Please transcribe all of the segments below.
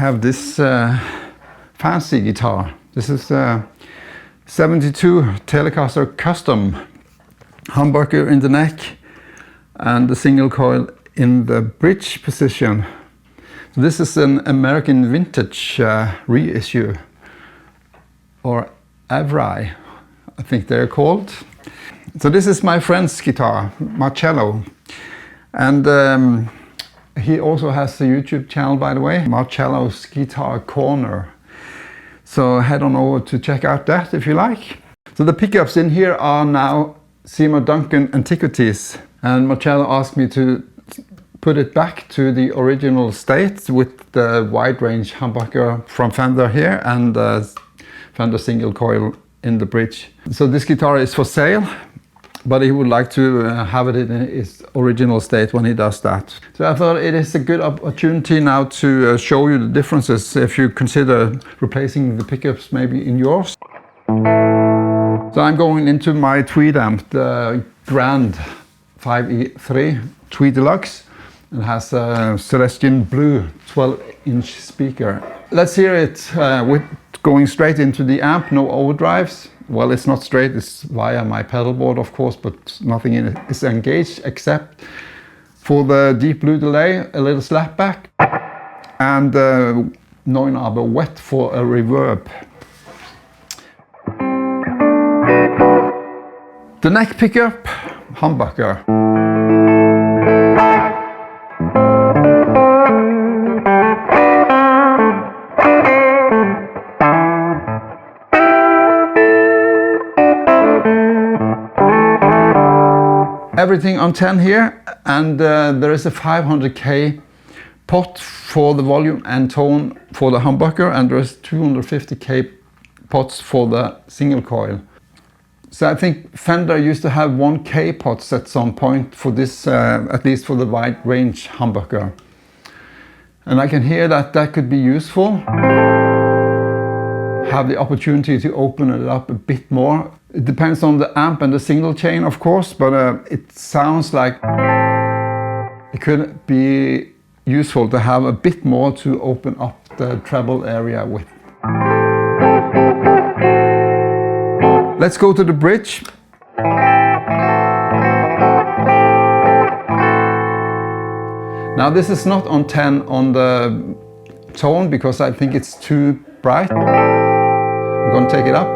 have this fancy guitar. This is a 72 Telecaster Custom humbucker in the neck and the single coil in the bridge position. So this is an American vintage reissue, or AVRI, I think they're called. So this is my friend's guitar, Marcello, and he also has a YouTube channel, by the way, Marcello's Guitar Corner. So head on over to check out that if you like. So the pickups in here are now Seymour Duncan Antiquities, and Marcello asked me to put it back to the original state with the wide range humbucker from Fender here and Fender single coil in the bridge. So this guitar is for sale, but he would like to have it in its original state when he does that. So I thought it is a good opportunity now to show you the differences if you consider replacing the pickups maybe in yours. So I'm going into my Tweed amp, the Grand 5E3 Tweed Deluxe. It has a Celestian blue 12-inch speaker. Let's hear it with going straight into the amp, no overdrives. Well, it's not straight, it's via my pedal board, of course, but nothing in it is engaged except for the deep blue delay, a little slapback, and 9-arbor wet for a reverb. The neck pickup, humbucker. Everything on 10 here, and there is a 500k pot for the volume and tone for the humbucker, and there is 250k pots for the single coil. So I think Fender used to have 1k pots at some point for this, at least for the wide range humbucker. And I can hear that that could be useful. Have the opportunity to open it up a bit more. It depends on the amp and the signal chain, of course, but it sounds like it could be useful to have a bit more to open up the treble area with. Let's go to the bridge. Now this is not on 10 on the tone because I think it's too bright. I'm going to take it up.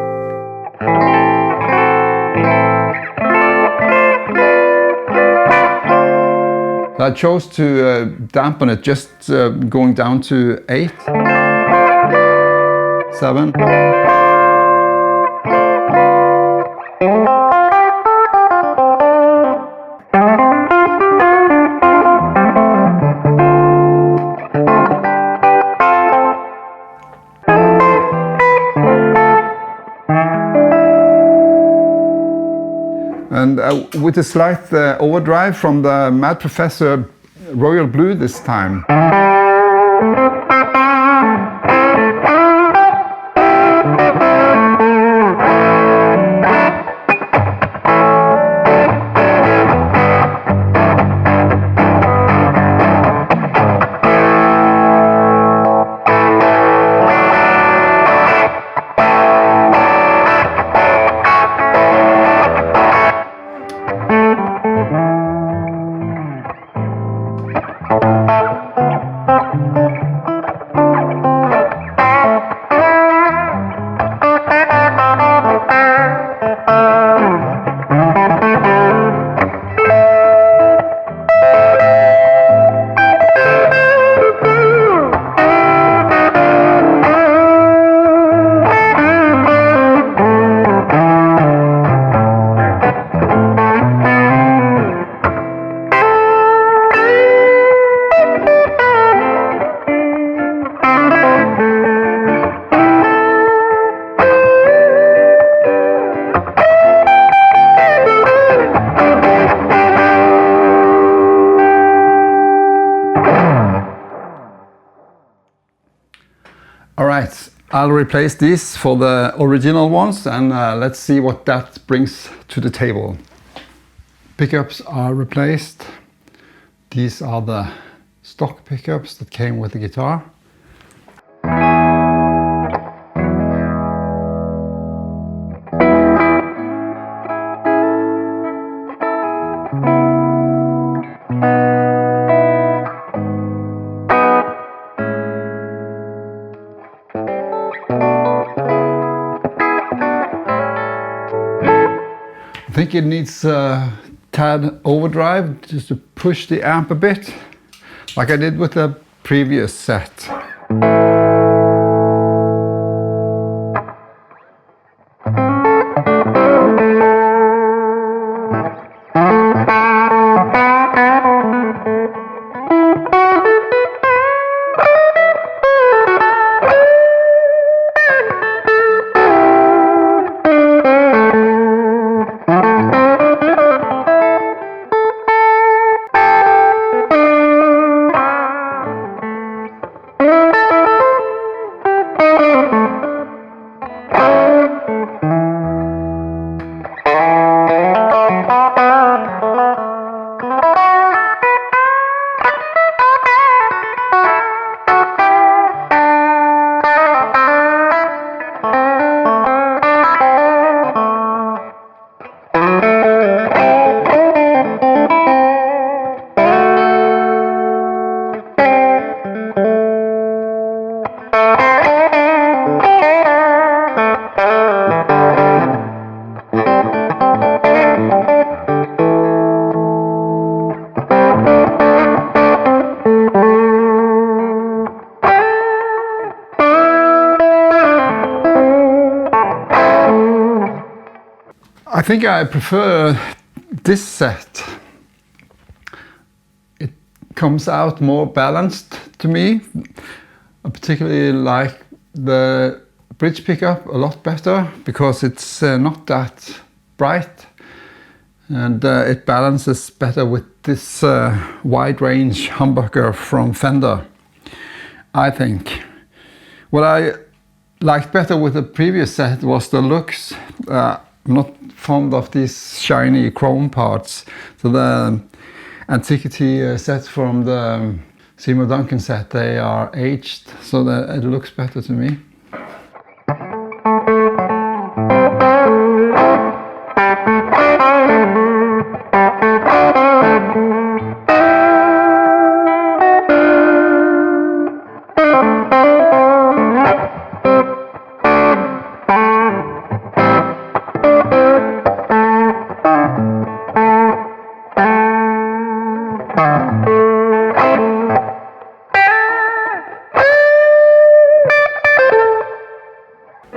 I chose to dampen it, just going down to 8, 7. And with a slight overdrive from the Mad Professor Royal Blue this time. Alright, I'll replace these for the original ones, and let's see what that brings to the table. Pickups are replaced. These are the stock pickups that came with the guitar. think it needs a tad overdrive just to push the amp a bit, like I did with the previous set. I think I prefer this set. It comes out more balanced to me. I particularly like the bridge pickup a lot better because it's not that bright, and it balances better with this wide range humbucker from Fender, I think. What I liked better with the previous set was the looks. I'm not fond of these shiny chrome parts. So the Antiquity sets from the Seymour Duncan set, they are aged, so that it looks better to me.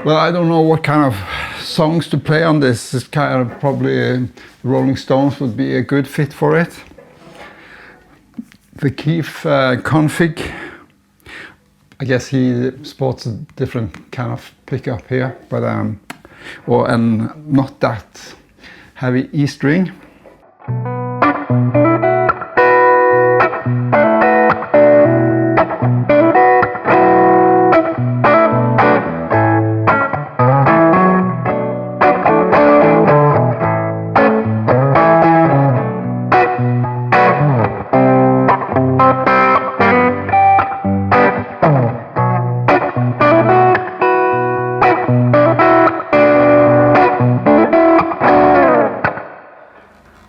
Well, I don't know what kind of songs to play on this. It's kind of probably Rolling Stones would be a good fit for it. The Keith config, I guess he sports a different kind of pickup here, but and not that heavy E string.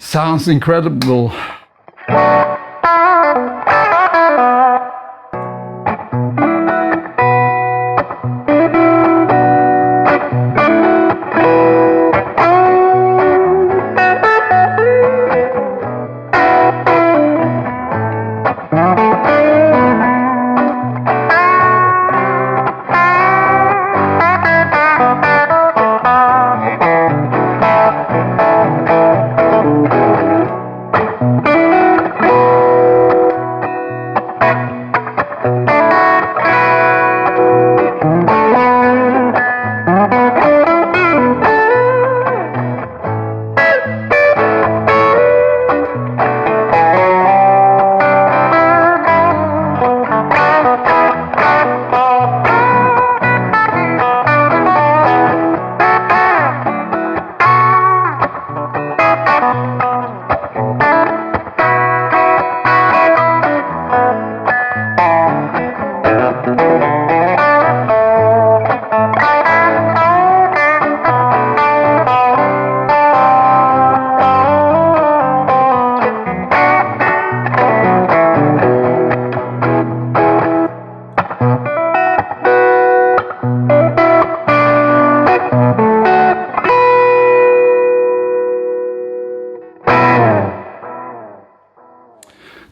Sounds incredible.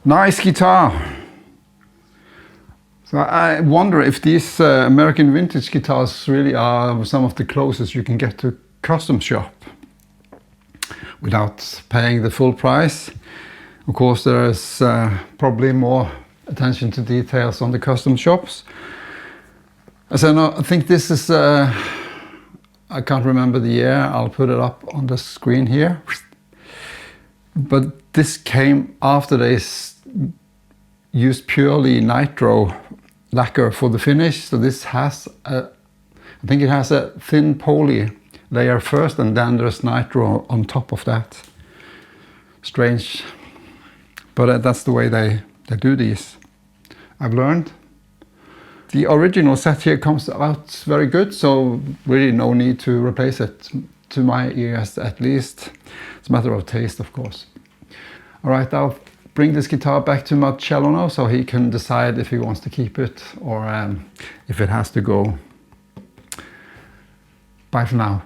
Nice guitar. So I wonder if these American vintage guitars really are some of the closest you can get to custom shop without paying the full price. Of course, there is probably more attention to details on the custom shops. As I know, I think this is, I can't remember the year, I'll put it up on the screen here. But this came after they used purely nitro lacquer for the finish. So this has I think it has a thin poly layer first, and then there's nitro on top of that. Strange, but that's the way they do these, I've learned. The original set here comes out very good, so really no need to replace it, to my ears at least. It's a matter of taste, of course. Alright, I'll bring this guitar back to Marcello now, so he can decide if he wants to keep it or if it has to go. Bye for now.